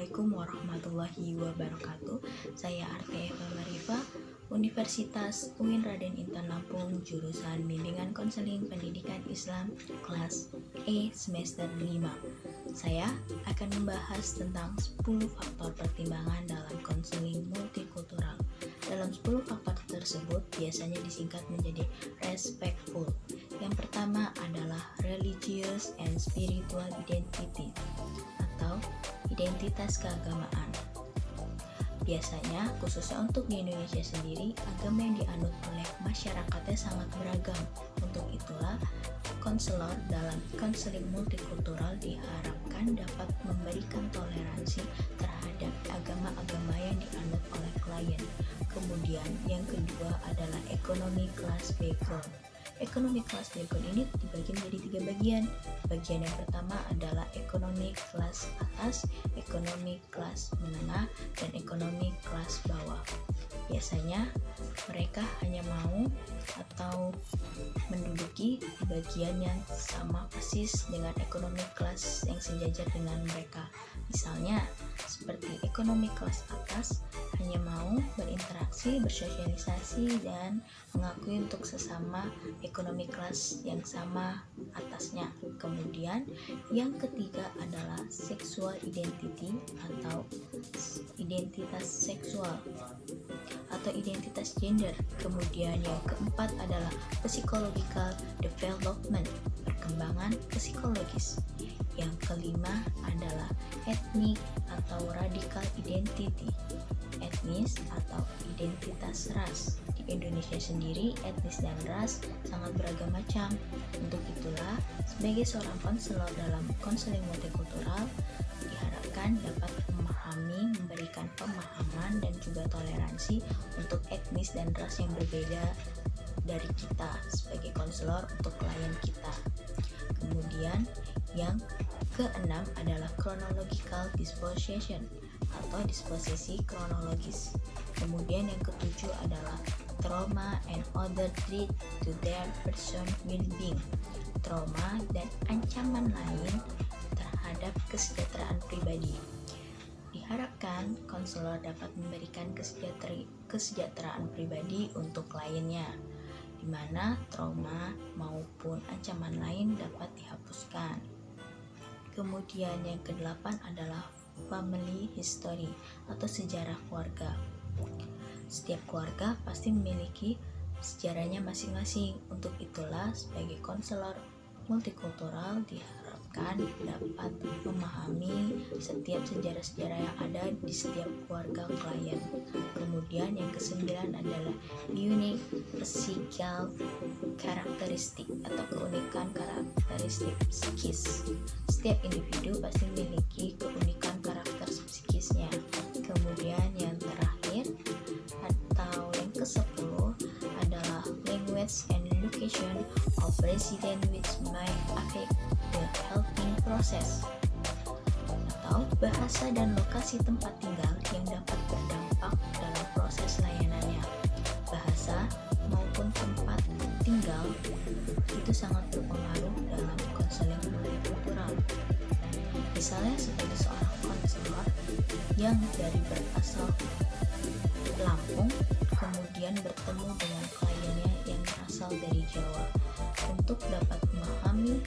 Assalamualaikum warahmatullahi wabarakatuh. Saya Arti Eva Marifa, Universitas UIN Raden Intan Lampung, jurusan Bimbingan Konseling Pendidikan Islam, kelas E semester 5. Saya akan membahas tentang 10 faktor pertimbangan dalam konseling multikultural. Dalam 10 faktor tersebut biasanya disingkat menjadi respectful. Yang pertama adalah religious and spiritual identity atau identitas keagamaan. Biasanya, khususnya untuk di Indonesia sendiri, agama yang dianut oleh masyarakatnya sangat beragam. Untuk itulah, konselor dalam konseling multikultural diharapkan dapat memberikan toleransi terhadap agama-agama yang dianut oleh klien. Kemudian, yang kedua adalah economic class background. Ekonomi kelas background ini dibagi menjadi 3 bagian. Bagian yang pertama adalah ekonomi kelas atas, ekonomi kelas menengah, dan ekonomi kelas bawah. Biasanya mereka hanya mau atau menduduki di bagian yang sama persis dengan ekonomi kelas yang sejajar dengan mereka. Misalnya, seperti ekonomi kelas atas hanya mau berinteraksi, bersosialisasi, dan mengakui untuk sesama ekonomi kelas yang sama atasnya. Kemudian yang ketiga adalah sexual identity atau identitas seksual atau identitas gender. Kemudian yang keempat adalah psychological development, perkembangan psikologis. Yang kelima adalah ethnic atau radical identity, etnis atau identitas ras. Di Indonesia sendiri, etnis dan ras sangat beragam macam. Untuk itulah, sebagai seorang konselor dalam konseling multikultural, diharapkan dapat memahami, memberikan pemahaman dan juga toleransi untuk etnis dan ras yang berbeda dari kita sebagai konselor untuk klien kita. Kemudian yang keenam adalah chronological disposition atau disposisi kronologis. Kemudian yang ketujuh adalah trauma and other threat to their person well-being, trauma dan ancaman lain terhadap kesejahteraan pribadi. Diharapkan konselor dapat memberikan kesejahteraan pribadi untuk kliennya, di mana trauma maupun ancaman lain dapat dihapuskan. Kemudian yang kedelapan adalah family history atau sejarah keluarga. Setiap keluarga pasti memiliki sejarahnya masing-masing. Untuk itulah, sebagai konselor multikultural diharapkan dapat memahami setiap sejarah-sejarah yang ada di setiap keluarga klien. Kemudian yang kesembilan adalah unique physical karakteristik atau keunikan karakteristik psikis. Setiap individu pasti memiliki keunikan karakter psikisnya. Kemudian yang terakhir atau yang ke-10 adalah language and location of resident which may affect the helping process, atau bahasa dan lokasi tempat tinggal yang dapat berdampak dalam proses layanannya. Bahasa maupun tempat tinggal itu sangat berpengaruh dalam konseling multikultural. Misalnya seperti seorang konselor yang dari berasal Lampung kemudian bertemu dengan kliennya yang berasal dari Jawa. Untuk dapat memahami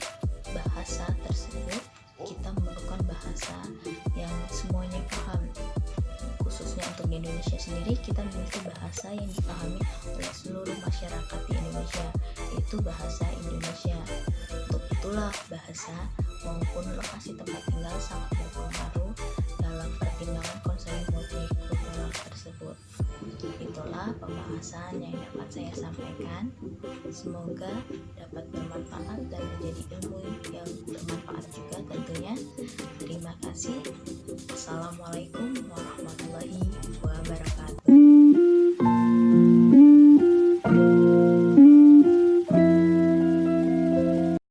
bahasa tersebut, kita memerlukan bahasa yang semuanya paham. Khususnya untuk di Indonesia sendiri, kita memiliki bahasa yang dipahami oleh seluruh masyarakat di Indonesia, yaitu bahasa Indonesia. Untuk itulah bahasa maupun lokasi tempat tinggal sangat berpengaruh dalam pertimbangan konseling multikultural tersebut. Itulah pembahasan yang dapat saya sampaikan. Semoga dapat bermanfaat dan menjadi ilmu yang bermanfaat juga tentunya.